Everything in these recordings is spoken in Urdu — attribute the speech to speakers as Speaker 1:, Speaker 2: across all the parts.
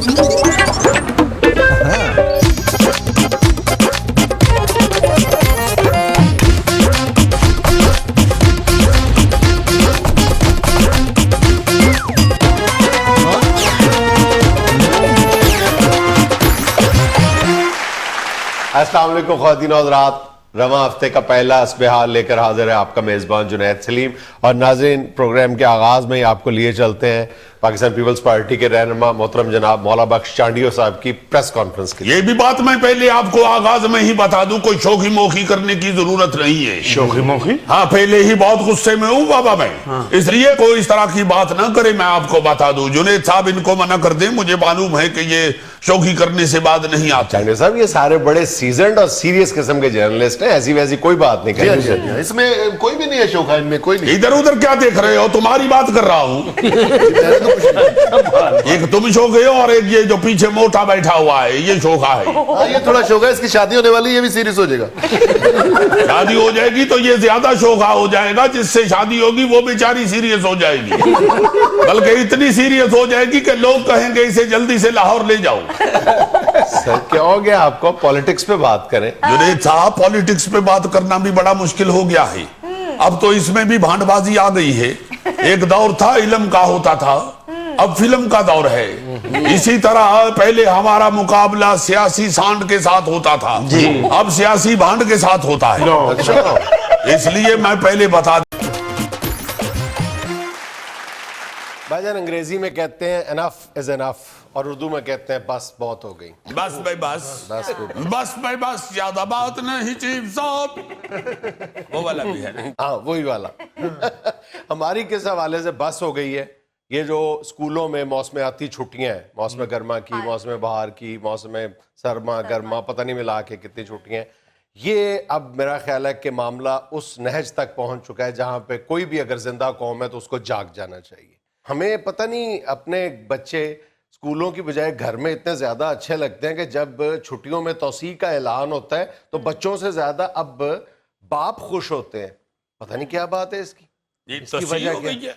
Speaker 1: السلام علیکم خواتین و حضرات، رواں ہفتے کا پہلا اسبہ حال لے کر حاضر ہے آپ کا میزبان جنید سلیم. اور ناظرین، پروگرام کے آغاز میں ہی آپ کو لیے چلتے ہیں پاکستان پیپلز پارٹی کے رہنما محترم جناب مولا بخش چانڈیو صاحب کی پریس کانفرنس کی.
Speaker 2: یہ بھی بات میں پہلے آپ کو آغاز میں ہی بتا دوں، کوئی شوخی موخی کرنے کی ضرورت نہیں ہے.
Speaker 3: شوخی موخی؟
Speaker 2: ہاں، پہلے ہی بہت غصے میں ہوں بابا میں، اس لیے کوئی اس طرح کی بات نہ کرے. میں آپ کو بتا دوں، جنید صاحب ان کو منع کر دیں، مجھے معلوم ہے کہ یہ شوخی کرنے سے بات نہیں آتا.
Speaker 1: چانڈیو صاحب، یہ سارے بڑے سیزنڈ اور سیریس قسم کے جرنلسٹ ہیں، ایسی ویسی کوئی بات نہیں کریں.
Speaker 3: اس میں کوئی بھی نہیں ہے شوخا، ان میں کوئی نہیں.
Speaker 2: ادھر ادھر کیا دیکھ رہے ہو؟ تمہاری بات کر رہا ہوں. ایک تم شوخے ہو اور ایک یہ جو پیچھے موٹا بیٹھا ہوا ہے یہ شوخا ہے.
Speaker 3: یہ تھوڑا شوخا ہے، اس کی شادی ہونے والی، یہ بھی سیریس ہو جائے گا.
Speaker 2: شادی ہو جائے گی تو یہ زیادہ شوخا ہو جائے گا، جس سے شادی ہوگی وہ بیچاری سیریس ہو جائے گی، بلکہ اتنی سیریس ہو جائے گی کہ لوگ کہیں گے اسے جلدی سے لاہور لے جاؤ.
Speaker 1: سر کیا ہو گیا آپ کو؟ پالیٹکس پہ بات کریں.
Speaker 2: جنید صاحب، پالیٹکس پہ بات کرنا بھی بڑا مشکل ہو گیا ہے. اب تو اس میں بھی بھانڈ بازی آ گئی ہے. ایک دور تھا علم کا ہوتا تھا، اب فلم کا دور ہے. اسی طرح پہلے ہمارا مقابلہ سیاسی سانڈ کے ساتھ ہوتا تھا، اب سیاسی بھانڈ کے ساتھ ہوتا ہے. اس لیے میں پہلے بتا
Speaker 1: بھائی جان، انگریزی میں کہتے ہیں انف از انف، اور اردو میں کہتے ہیں بس بہت ہو گئی.
Speaker 2: بس بھائی بس بس بھائی بس، زیادہ بات نہیں چیف صاحب. وہ والا بھی ہے.
Speaker 1: ہاں، وہی والا. ہماری کس حوالے سے بس ہو گئی ہے؟ یہ جو اسکولوں میں موسمیاتی چھٹیاں ہیں، موسم گرما کی، موسم بہار کی، موسم سرما گرما، پتہ نہیں ملا کے کتنی چھٹیاں ہیں. یہ اب میرا خیال ہے کہ معاملہ اس نہج تک پہنچ چکا ہے جہاں پہ کوئی بھی اگر زندہ قوم ہے تو اس کو جاگ جانا چاہیے. ہمیں پتہ نہیں، اپنے بچے اسکولوں کی بجائے گھر میں اتنے زیادہ اچھے لگتے ہیں کہ جب چھٹیوں میں توسیع کا اعلان ہوتا ہے تو بچوں سے زیادہ اب باپ خوش ہوتے ہیں. پتہ نہیں کیا بات ہے اس کی وجہ کیا؟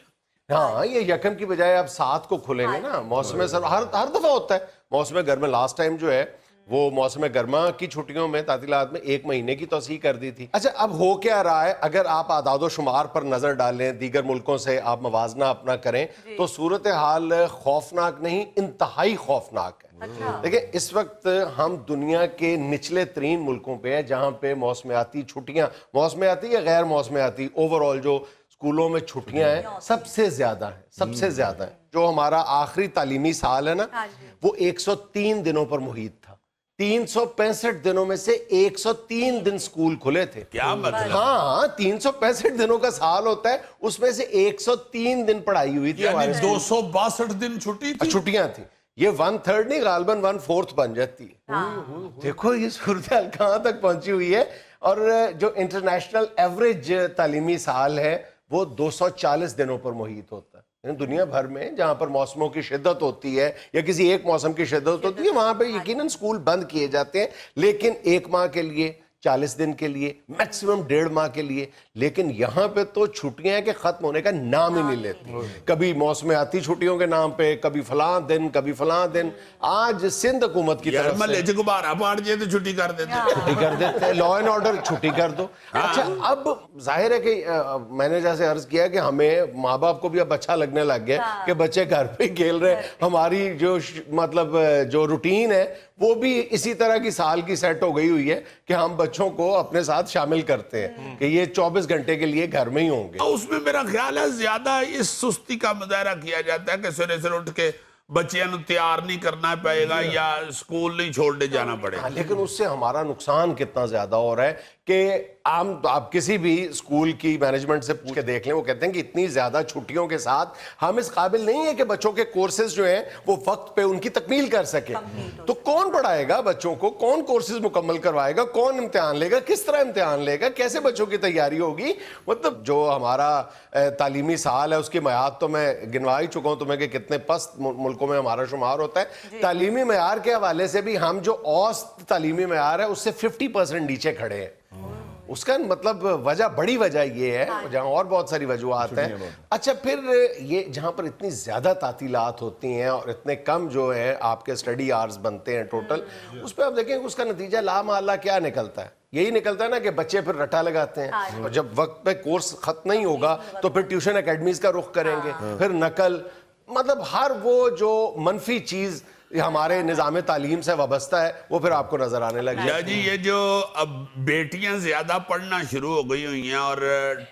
Speaker 1: ہاں، یہ یکم کی بجائے اب 7 کو کھلیں گے نا. موسم سرما ہر دفعہ ہوتا ہے. موسم گرما لاسٹ ٹائم جو ہے وہ موسم گرما کی چھٹیوں میں تعطیلات میں 1 مہینے کی توسیع کر دی تھی. اچھا، اب ہو کیا رہا ہے؟ اگر آپ اعداد و شمار پر نظر ڈالیں، دیگر ملکوں سے آپ موازنہ اپنا کریں تو صورتحال خوفناک نہیں، انتہائی خوفناک ہے. دیکھیں، اس وقت ہم دنیا کے نچلے ترین ملکوں پہ ہیں جہاں پہ موسمیاتی چھٹیاں، موسمیاتی یا غیر موسمیاتی، اوور آل جو اسکولوں میں چھٹیاں ہیں سب سے زیادہ ہیں، سب سے زیادہ ہیں. جو ہمارا آخری تعلیمی سال ہے نا، وہ 103 دنوں پر محیط تھا. 365 دنوں میں سے 103 دن سکول کھلے تھے.
Speaker 2: کیا مطلب؟
Speaker 1: ہاں، 365 دنوں کا سال ہوتا ہے، اس میں سے 103 دن پڑھائی ہوئی تھی.
Speaker 2: یعنی 262 دن
Speaker 1: چھٹیاں تھیں. یہ 1/3 نہیں، غالباً 1/4 بن جاتی ہے. دیکھو یہ صورتحال کہاں تک پہنچی ہوئی ہے. اور جو انٹرنیشنل ایوریج تعلیمی سال ہے وہ 240 دنوں پر محیط ہوتا ہے. دنیا بھر میں جہاں پر موسموں کی شدت ہوتی ہے یا کسی ایک موسم کی شدت ہوتی ہے وہاں پہ یقیناً سکول بند کیے جاتے ہیں، لیکن 1 ماہ کے لیے، 40 دن کے لیے، میکسیمم 1.5 ماہ کے لیے. لیکن یہاں پہ تو چھٹیاں ہیں کہ ختم ہونے کا نام ہی نہیں لیتی. کبھی موسمیاتی چھٹیوں کے نام پہ، کبھی فلاں دن، کبھی فلاں دن. آج سندھ حکومت کی طرف سے
Speaker 2: چھٹی کر
Speaker 1: دیتے، لا اینڈ آرڈر چھٹی کر دو. اچھا، اب ظاہر ہے کہ میں نے جیسے عرض کیا کہ ہمیں ماں باپ کو بھی اب اچھا لگنے لگ گیا کہ بچے گھر پہ کھیل رہے. ہماری جو مطلب جو روٹین ہے وہ بھی اسی طرح کی سال کی سیٹ ہو گئی ہوئی ہے کہ ہم بچوں کو اپنے ساتھ شامل کرتے ہیں کہ یہ 24 گھنٹے کے لیے گھر میں ہی ہوں گے.
Speaker 2: اس میں میرا خیال ہے زیادہ اس سستی کا مظاہرہ کیا جاتا ہے کہ سویرے سے اٹھ کے بچیاں تیار نہیں کرنا پڑے گا یا اسکول نہیں چھوڑنے جانا پڑے گا.
Speaker 1: لیکن اس سے ہمارا نقصان کتنا زیادہ ہو رہا ہے کہ آپ کسی بھی اسکول کی مینجمنٹ سے پوچھ کے دیکھ لیں، وہ کہتے ہیں کہ اتنی زیادہ چھٹیوں کے ساتھ ہم اس قابل نہیں ہے کہ بچوں کے کورسز جو ہیں وہ وقت پہ ان کی تکمیل کر سکے. تو کون پڑھائے گا بچوں کو؟ کون کورسز مکمل کروائے گا؟ کون امتحان لے گا؟ کس طرح امتحان لے گا؟ کیسے بچوں کی تیاری ہوگی؟ مطلب جو ہمارا تعلیمی سال ہے اس کی میعاد تو میں گنوا ہی چکا ہوں تمہیں کہ کتنے پست ملکوں میں ہمارا شمار ہوتا ہے. تعلیمی معیار کے حوالے سے بھی ہم جو اوسط تعلیمی معیار ہے اس سے 50% نیچے کھڑے ہیں. اس کا مطلب وجہ بڑی وجہ یہ ہے جہاں اور بہت ساری وجوہات ہیں. اچھا پھر یہ جہاں پر اتنی زیادہ تعطیلات ہوتی ہیں اور اتنے کم جو ہے آپ کے اسٹڈی آورز بنتے ہیں ٹوٹل, اس پہ آپ دیکھیں اس کا نتیجہ لا محالہ کیا نکلتا ہے. یہی نکلتا ہے نا کہ بچے پھر رٹا لگاتے ہیں, اور جب وقت پہ کورس ختم نہیں ہوگا تو پھر ٹیوشن اکیڈمیز کا رخ کریں گے, پھر نقل, مطلب ہر وہ جو منفی چیز ہمارے نظام تعلیم سے وابستہ ہے وہ پھر آپ کو نظر آنے لگ
Speaker 2: یا جی یہ جو اب بیٹیاں زیادہ پڑھنا شروع ہو گئی ہوئی ہیں اور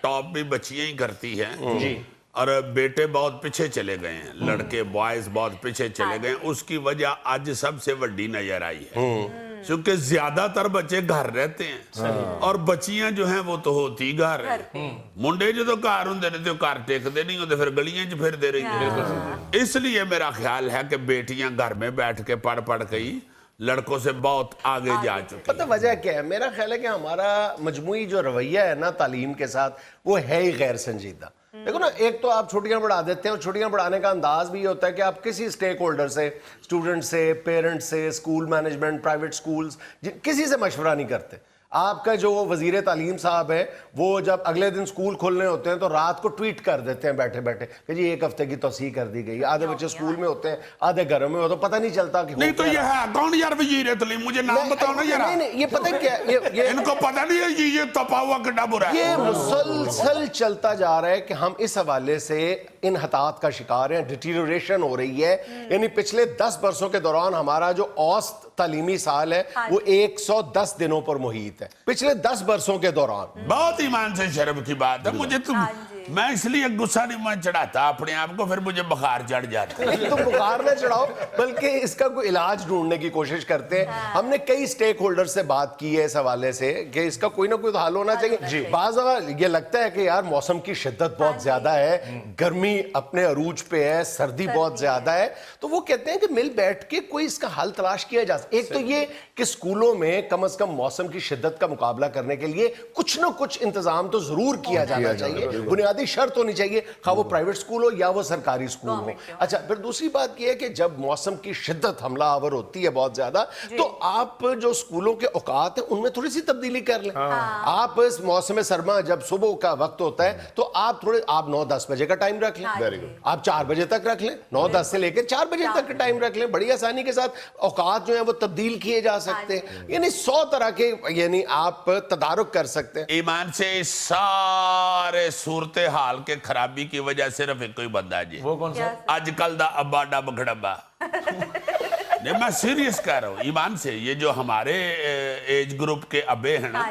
Speaker 2: ٹاپ بھی بچیاں ہی کرتی ہیں جی, اور بیٹے بہت پیچھے چلے گئے ہیں, لڑکے بوائز بہت پیچھے چلے گئے ہیں, اس کی وجہ آج سب سے بڑی نظر آئی ہے کیونکہ زیادہ تر بچے گھر رہتے ہیں اور بچیاں جو ہیں وہ تو ہوتی گھر ہیں. منڈے جو تو گھر ہوں دے رہتے ہو گھر ٹیکتے نہیں ہوتے, پھر گلیاں جو پھر دے رہی ہیں. اس لیے میرا خیال ہے کہ بیٹیاں گھر میں بیٹھ کے پڑھ گئی, لڑکوں سے بہت آگے جا چکے.
Speaker 1: پتہ وجہ کیا ہے؟ میرا خیال ہے کہ ہمارا مجموعی جو رویہ ہے نا تعلیم کے ساتھ وہ ہے ہی غیر سنجیدہ. دیکھو نا, ایک تو آپ چھٹیاں بڑھا دیتے ہیں, اور چھٹیاں بڑھانے کا انداز بھی یہ ہوتا ہے کہ آپ کسی اسٹیک ہولڈر سے, اسٹوڈنٹ سے, پیرنٹ سے, اسکول مینجمنٹ, پرائیویٹ اسکولز, کسی سے مشورہ نہیں کرتے. آپ کا جو وزیر تعلیم صاحب ہے وہ جب اگلے دن اسکول کھولنے ہوتے ہیں تو رات کو ٹویٹ کر دیتے ہیں بیٹھے بیٹھے کہ جی 1 ہفتے کی توسیع کر دی گئی. آدھے بچے اسکول میں ہوتے ہیں, آدھے گھروں میں ہوتے ہیں, پتہ نہیں چلتا کہ
Speaker 2: نہیں. تو یہ ہے کون یار وزیر تعلیم؟ مجھے نام بتاؤ نا یار.
Speaker 1: نہیں, یہ پتہ کیا ہے,
Speaker 2: ان کو پتہ نہیں ہے یہ تپا ہوا کڈا برا ہے.
Speaker 1: یہ مسلسل چلتا جا رہا ہے کہ ہم اس حوالے سے انحطاط کا شکار ہیں, ڈیٹیریوریشن ہو رہی ہے. یعنی پچھلے 10 برسوں کے دوران ہمارا جو اوسط تعلیمی سال ہے وہ 110 دنوں پر محیط ہے, پچھلے 10 برسوں کے دوران.
Speaker 2: بہت ایمان سے شرم کی بات ہے. مجھے میں اس لیے غصہ نہیں میں چڑھاتا اپنے آپ کو, پھر مجھے بخار چڑھ جاتا ہے.
Speaker 1: تو بخار نہ چڑھاؤ, بلکہ اس کا کوئی علاج ڈھونڈنے کی کوشش کرتے ہیں. ہم نے کئی سٹیک ہولڈر سے بات کی ہے اس حوالے سے کہ اس کا کوئی نہ کوئی حل ہونا چاہیے. بعض یہ لگتا ہے کہ یار موسم کی شدت بہت زیادہ ہے, گرمی اپنے عروج پہ ہے, سردی بہت زیادہ ہے, تو وہ کہتے ہیں کہ مل بیٹھ کے کوئی اس کا حل تلاش کیا جا سکتا. ایک تو یہ کہ اسکولوں میں کم از کم موسم کی شدت کا مقابلہ کرنے کے لیے کچھ نہ کچھ انتظام تو ضرور کیا جانا چاہیے, بنیادی شرط ہونی چاہیے, خواہ وہ پرائیویٹ اسکول ہو یا وہ سرکاری اسکول ہو. اچھا پھر دوسری بات یہ ہے کہ جب موسم کی شدت حملہ آور ہوتی ہے بہت زیادہ, تو آپ جو اسکولوں کے اوقات ہیں ان میں تھوڑی سی تبدیلی کر لیں. آپ اس موسم سرما جب صبح کا وقت ہوتا ہے تو آپ 9-10 بجے کا ٹائم رکھ لیں, آپ 4 بجے تک رکھ لیں, 9-10 سے لے کے 4 بجے تک کا ٹائم رکھ لیں. بڑی آسانی کے ساتھ اوقات جو ہیں وہ تبدیل کیے جا سکتے ہیں. یعنی 100 طرح کے یعنی آپ تدارک کر سکتے ہیں.
Speaker 2: ایمان سے سارے صورتحال کے خرابی کی وجہ صرف ایک کوئی بندہ جی,
Speaker 4: وہ کون سا؟
Speaker 2: آج کل دا ابا ڈب گھڑبا. نہیں میں سیریس کہہ رہا ہوں ایمان سے, یہ جو ہمارے ایج گروپ کے ابے ہیں نا,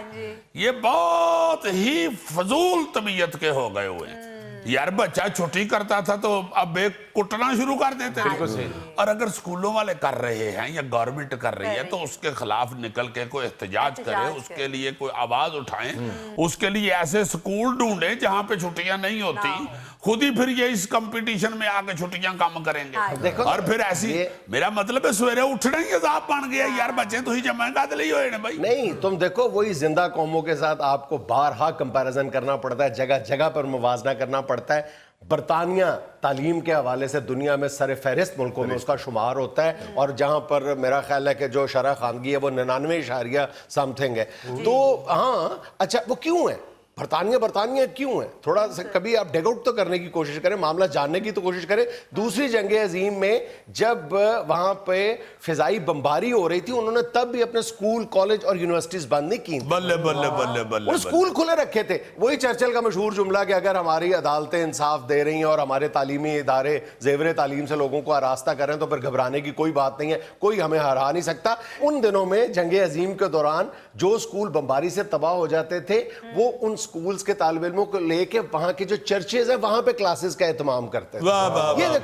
Speaker 2: یہ بہت ہی فضول طبیعت کے ہو گئے ہوئے ہیں. یار بچہ چھٹی کرتا تھا تو اب ایک کٹنا شروع کر دیتے ہیں, اور اگر اسکولوں والے کر رہے ہیں یا گورنمنٹ کر رہی ہے تو اس کے خلاف نکل کے کوئی احتجاج کرے, اس کے لیے کوئی آواز اٹھائیں, اس کے لیے ایسے اسکول ڈھونڈیں جہاں پہ چھٹیاں نہیں ہوتی, خود ہی پھر یہ اس کمپٹیشن میں آگے چھٹیاں کم کریں گے. اور پھر ایسی میرا مطلب ہے سویرے اٹھنا ہی عذاب بن گیا یار, بچے تو ہی جمع قاتل ہی ہوئے نا بھائی.
Speaker 1: نہیں تم دیکھو وہی زندہ قوموں کے ساتھ آپ کو بارہا کمپیریزن کرنا پڑتا ہے, جگہ جگہ پر موازنہ کرنا پڑتا ہے. برطانیہ تعلیم کے حوالے سے دنیا میں سر فہرست ملکوں میں اس کا شمار ہوتا ہے, اور جہاں پر میرا خیال ہے کہ جو شرح خواندگی ہے وہ 99.something ہے. تو ہاں اچھا وہ کیوں ہے برطانیہ کیوں ہے؟ تھوڑا سا کبھی آپ ڈیگ آؤٹ تو کرنے کی کوشش کریں, معاملہ جاننے کی تو کوشش کریں. دوسری جنگ عظیم میں جب وہاں پہ فضائی بمباری ہو رہی تھی, انہوں نے تب بھی اپنے اسکول, کالج اور یونیورسٹیز بند نہیں کی.
Speaker 2: بلے بلے بلے بلے
Speaker 1: اسکول کھلے رکھے تھے. وہی چرچل کا مشہور جملہ کہ اگر ہماری عدالتیں انصاف دے رہی ہیں اور ہمارے تعلیمی ادارے زیور تعلیم سے لوگوں کو آراستہ کر رہے ہیں تو پھر گھبرانے کی کوئی بات نہیں ہے, کوئی ہمیں ہرا نہیں سکتا. ان دنوں میں جنگ عظیم کے دوران جو اسکول بمباری سے تباہ ہو جاتے تھے وہ ان اسکولز کے طالب علموں کو لے کے وہاں کے جو چرچز ہیں وہاں پہ کلاسز کا اہتمام کرتے تھے.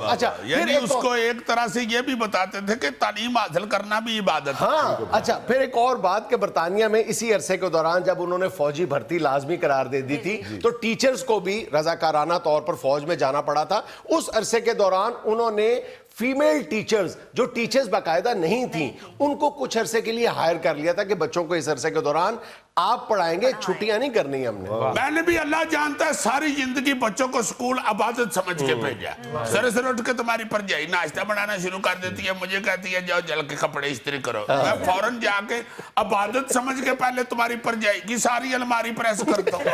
Speaker 2: اچھا یعنی اس کو ایک طرح سے یہ بھی بتاتے تھے کہ تعلیم حاصل کرنا بھی عبادت ہے.
Speaker 1: ہاں اچھا پھر ایک اور بات کہ برطانیہ میں اسی عرصے کے دوران جب انہوں نے فوجی بھرتی لازمی قرار دے دی تھی تو ٹیچرز کو بھی رضاکارانہ طور پر فوج میں جانا پڑا تھا. اس عرصے کے دوران انہوں نے فیمیل ٹیچرز جو ٹیچرز باقاعدہ نہیں تھیں ان کو کچھ عرصے کے لیے ہائر کر لیا تھا کہ بچوں کو اس عرصے کے دوران آپ پڑھائیں گے, چھٹیاں نہیں کرنی ہم نے.
Speaker 2: میں نے بھی اللہ جانتا ہے ساری زندگی بچوں کو سکول عبادت سمجھ کے بھیجا. سر سے اٹھ کے تمہاری پر جائی ناشتہ بنانا شروع کر دیتی ہے, مجھے کہتی ہے جاؤ جل کے کپڑے استری کرو. میں فوراً جا کے عبادت سمجھ کے پہلے تمہاری پر جائے گی ساری الماری پریس کرتا ہوں.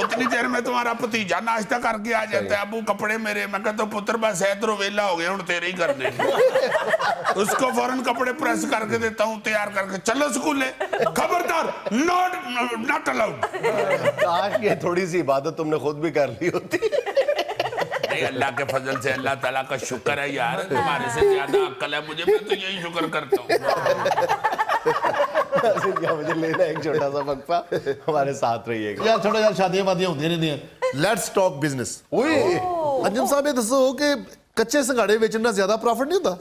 Speaker 2: اتنی دیر میں تمہارا بھتیجا ناشتہ کر کے آ جاتا ہے, ابو کپڑے میرے. میں کہتا ہوں پتر بس ادھروں ویلا ہو گیا ہوں تیرے ہی کرنے. اس کو فوراً کپڑے پریس کر کے دیتا ہوں, تیار کر کے چلو سکولے. خبردار, not allowed.
Speaker 1: کاش یہ تھوڑی سی عبادت تم نے خود بھی کر لی ہوتی.
Speaker 2: نہیں, اللہ کے فضل سے اللہ تعالیٰ کا شکر ہے یار, تمہارے سے زیادہ عقل ہے مجھے, میں تو یہی شکر کرتا ہوں.
Speaker 1: مجھے لینا ایک چھوٹا سا وقفہ, ہمارے ساتھ رہیے گا.
Speaker 3: یار چھوڑا یار, شادیاں وادیاں ہوتی نہیں ہیں. Let's talk business. انجم صاحب یہ دسو کہ کچے سنگاڑے بیچنا زیادہ پروفٹ نہیں ہوتا؟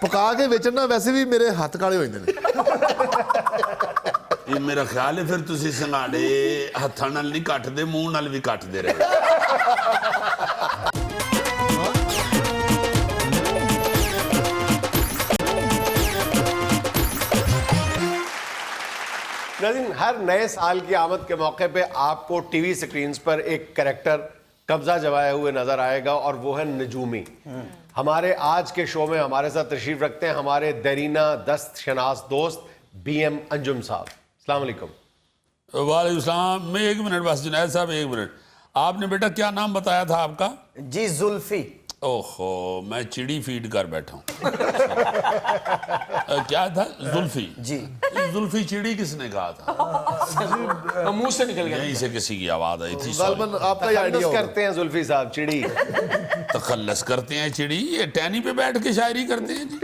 Speaker 3: پکا کے بیچنا ویسے بھی میرے ہاتھ کالے ہو جاندے نے.
Speaker 2: یہ میرا خیال ہے پھر تسی سنگاڑے ہتھاں نال نہیں کٹ دے, منہ نال بھی کٹ دے رہے.
Speaker 1: ناظرین, ہر نئے سال کی آمد کے موقع پہ آپ کو ٹی وی سکرینز پر ایک کریکٹر قبضہ جمائے ہوئے نظر آئے گا, اور وہ ہے نجومی. ہمارے آج کے شو میں ہمارے ساتھ تشریف رکھتے ہیں ہمارے دیرینہ دست شناس دوست بی ایم انجم صاحب. السلام علیکم.
Speaker 2: وعلیکم السلام. میں ایک منٹ بس جنید صاحب, ایک منٹ. آپ نے بیٹا کیا نام بتایا تھا آپ کا؟
Speaker 4: جی زلفی.
Speaker 2: اوہو, میں چڑی فیڈ کر بیٹھا ہوں. کیا تھا؟ زلفی.
Speaker 4: جی
Speaker 2: زلفی چڑی کس نے کہا تھا؟
Speaker 4: منہ سے نکل گیا.
Speaker 2: یہیں سے کسی کی آواز آئی تھی.
Speaker 3: غالباً آپ کا یہ آئیڈیا
Speaker 1: تخلص
Speaker 3: ہوگا.
Speaker 1: کرتے ہیں زلفی صاحب, چڑی
Speaker 2: تخلص کرتے ہیں چڑی, یہ ٹہنی پہ بیٹھ کے شاعری کرتے ہیں جی.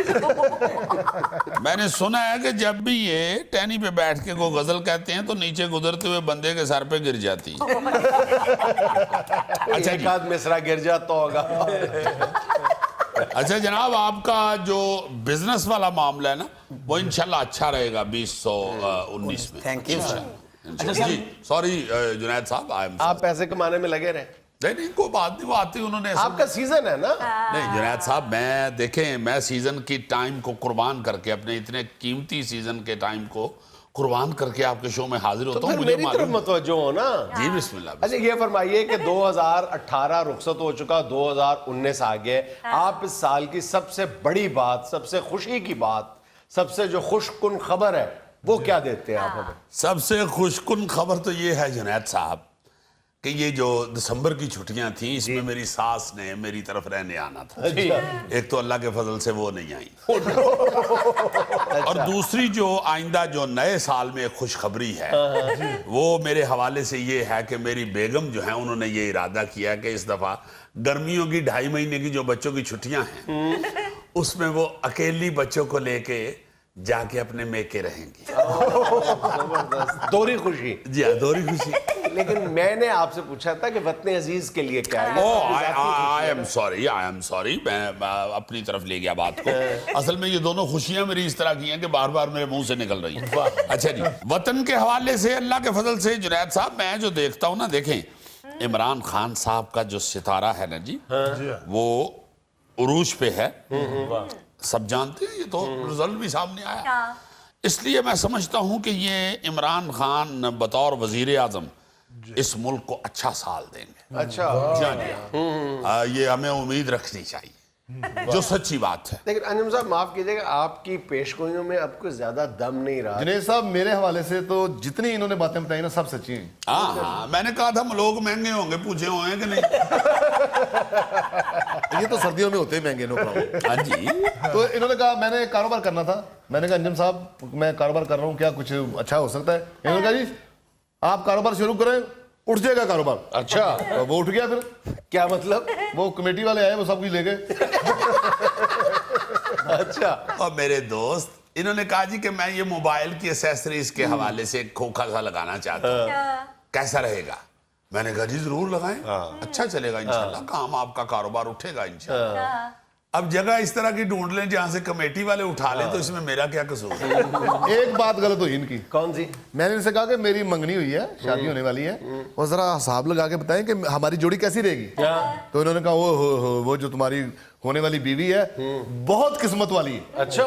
Speaker 2: میں نے سنا ہے کہ جب بھی یہ ٹہنی پہ بیٹھ کے کوئی غزل کہتے ہیں تو نیچے گزرتے ہوئے بندے کے سر پہ گر جاتی. اچھا
Speaker 1: ایک
Speaker 2: جی,
Speaker 1: آدھ مصرع گر جاتا ہوگا.
Speaker 2: اچھا جناب, آپ کا جو بزنس والا معاملہ ہے نا وہ انشاءاللہ اچھا رہے گا 2019 میں.
Speaker 4: Thank you sir.
Speaker 2: جی سوری جنید صاحب,
Speaker 1: آپ پیسے کمانے میں لگے رہے.
Speaker 2: نہیں کوئی بات نہیں, وہ آتی انہوں نے.
Speaker 1: آپ کا سیزن ہے نا.
Speaker 2: نہیں جنید صاحب, میں دیکھیں میں سیزن کی ٹائم کو قربان کر کے, اپنے اتنے قیمتی سیزن کے ٹائم کو قربان کر کے آپ کے شو میں حاضر ہوتا ہوں. مجھے
Speaker 1: میری طرف متوجہ ہو نا.
Speaker 2: جی بسم اللہ.
Speaker 1: اچھا یہ فرمائیے کہ 2018 رخصت ہو چکا, 2019 آ گئے. آپ اس سال کی سب سے بڑی بات, سب سے خوشی کی بات, سب سے جو خوش کن خبر ہے وہ کیا دیتے ہیں آپ ہمیں؟
Speaker 2: سب سے خوش کن خبر تو یہ ہے جنید صاحب کہ یہ جو دسمبر کی چھٹیاں تھیں اس میں میری ساس نے میری طرف رہنے آنا تھا. ایک تو اللہ کے فضل سے وہ نہیں آئی, اور دوسری جو آئندہ جو نئے سال میں ایک خوشخبری ہے وہ میرے حوالے سے یہ ہے کہ میری بیگم جو ہیں انہوں نے یہ ارادہ کیا کہ اس دفعہ گرمیوں کی 2.5 مہینے کی جو بچوں کی چھٹیاں ہیں اس میں وہ اکیلی بچوں کو لے کے جا کے اپنے میکے رہیں گی.
Speaker 1: دوری خوشی.
Speaker 2: جی ہاں, دوری خوشی.
Speaker 1: لیکن میں نے آپ سے پوچھا تھا کہ وطن عزیز کے لیے کیا ہے.
Speaker 2: آئی ایم سوری, میں اپنی طرف لے گیا بات کو. اصل میں یہ دونوں خوشیاں میری اس طرح کی ہیں کہ بار بار میرے منہ سے نکل رہی ہیں. اچھا جی, وطن کے حوالے سے اللہ کے فضل سے جنید صاحب میں جو دیکھتا ہوں نا, دیکھیں عمران خان صاحب کا جو ستارہ ہے نا جی, وہ عروج پہ ہے. سب جانتے ہیں, یہ تو رزلٹ بھی سامنے آیا. اس لیے میں سمجھتا ہوں کہ یہ عمران خان بطور وزیر اعظم اس ملک کو اچھا سال دیں گے.
Speaker 1: اچھا,
Speaker 2: یہ ہمیں امید رکھنی چاہیے, جو سچی بات ہے.
Speaker 1: لیکن انجم صاحب معاف کیجئے گا, آپ کی پیشگوئیوں میں اب کوئی زیادہ دم نہیں رہا.
Speaker 3: جنید صاحب میرے حوالے سے تو جتنی انہوں نے باتیں بتائی نا سب سچی ہیں.
Speaker 2: ہاں, میں نے کہا تھا لوگ مہنگے ہوں گے, پوچھے ہوئے ہیں کہ نہیں.
Speaker 3: یہ تو سردیوں میں ہوتے ہیں مہنگے, نو پرابلم.
Speaker 2: ہاں جی.
Speaker 3: تو انہوں نے کہا میں نے کاروبار کرنا تھا. میں نے کہا انجم صاحب میں کاروبار کر رہا ہوں, کیا کچھ اچھا ہو سکتا ہے؟ انہوں نے کہا جی آپ کاروبار شروع کریں, اٹھ جائے گا کاروبار.
Speaker 1: اچھا,
Speaker 3: وہ اٹھ گیا. پھر
Speaker 1: کیا مطلب؟
Speaker 3: وہ کمیٹی والے آئے, وہ سب کچھ لے گئے.
Speaker 1: اچھا,
Speaker 2: اور میرے دوست انہوں نے کہا جی کہ میں یہ موبائل کی ایسیسریز کے حوالے سے ایک کھوکھا سا لگانا چاہتا ہوں, کیسا رہے گا؟ میں نے کہا جی ضرور لگائیں, اچھا چلے گا انشاءاللہ, کام آپ کا کاروبار اٹھے گا انشاءاللہ. اب جگہ اس طرح کی ڈھونڈ لیں جہاں سے کمیٹی والے اٹھا لیں, تو اس میں میرا کیا قصور ہے؟
Speaker 3: ایک بات غلط ہوئی ان کی.
Speaker 1: کون سی؟
Speaker 3: میں نے ان سے کہا کہ میری منگنی ہوئی ہے, شادی ہونے والی ہے, اور ذرا حساب لگا کے بتائیں کہ ہماری جوڑی کیسی رہے گی. تو انہوں نے کہا وہ جو تمہاری ہونے والی بیوی ہے بہت قسمت والی ہے.
Speaker 1: اچھا,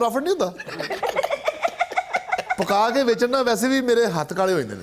Speaker 3: ਪ੍ਰੋਫਿਟ ਨਹੀਂ ਹੁੰਦਾ? ਪਕਾ ਕੇ ਵੇਚਣ ਨਾਲ ਵੈਸੇ ਵੀ ਮੇਰੇ ਹੱਥ ਕਾਲੇ ਹੋ ਜਾਂਦੇ ਨੇ।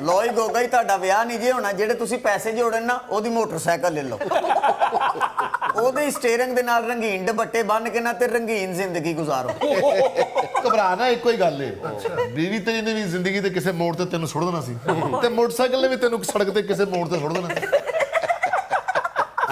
Speaker 4: ਲੋ ਹੀ ਗੋਗਾ ਹੀ ਤੁਹਾਡਾ ਵਿਆਹ ਨਹੀਂ ਜੇ ਹੋਣਾ, ਜਿਹੜੇ ਤੁਸੀਂ ਪੈਸੇ ਜੋੜਨ ਨਾ ਉਹਦੀ ਮੋਟਰਸਾਈਕਲ ਲੈ ਲਓ। ਉਹਦੇ ਸਟੀਅਰਿੰਗ ਦੇ ਨਾਲ ਰੰਗੀਨ ਦੁਪੱਟੇ ਬੰਨ ਕੇ ਨਾ ਤੇ ਰੰਗੀਨ ਜ਼ਿੰਦਗੀ ਗੁਜ਼ਾਰੋ।
Speaker 3: ਘਬਰਾ ਨਾ, ਇੱਕੋ ਹੀ ਗੱਲ ਏ। ਬੀਵੀ ਤੇਰੀ ਨੇ ਵੀ ਜ਼ਿੰਦਗੀ ਦੇ ਕਿਸੇ ਮੋੜ ਤੇ ਤੈਨੂੰ ਸੁੱਟ ਦੇਣਾ ਸੀ, ਤੇ ਮੋਟਰਸਾਈਕਲ ਨੇ ਵੀ ਤੈਨੂੰ ਸੜਕ ਤੇ ਕਿਸੇ ਮੋੜ ਤੇ ਸੁੱਟ ਦੇਣਾ ਸੀ।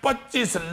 Speaker 2: 25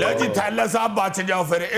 Speaker 2: ਲੈ ਜੀ ਥੈਲਾ ਸਾਹਿਬ ਬਚ ਜਾਓ ਫਿਰ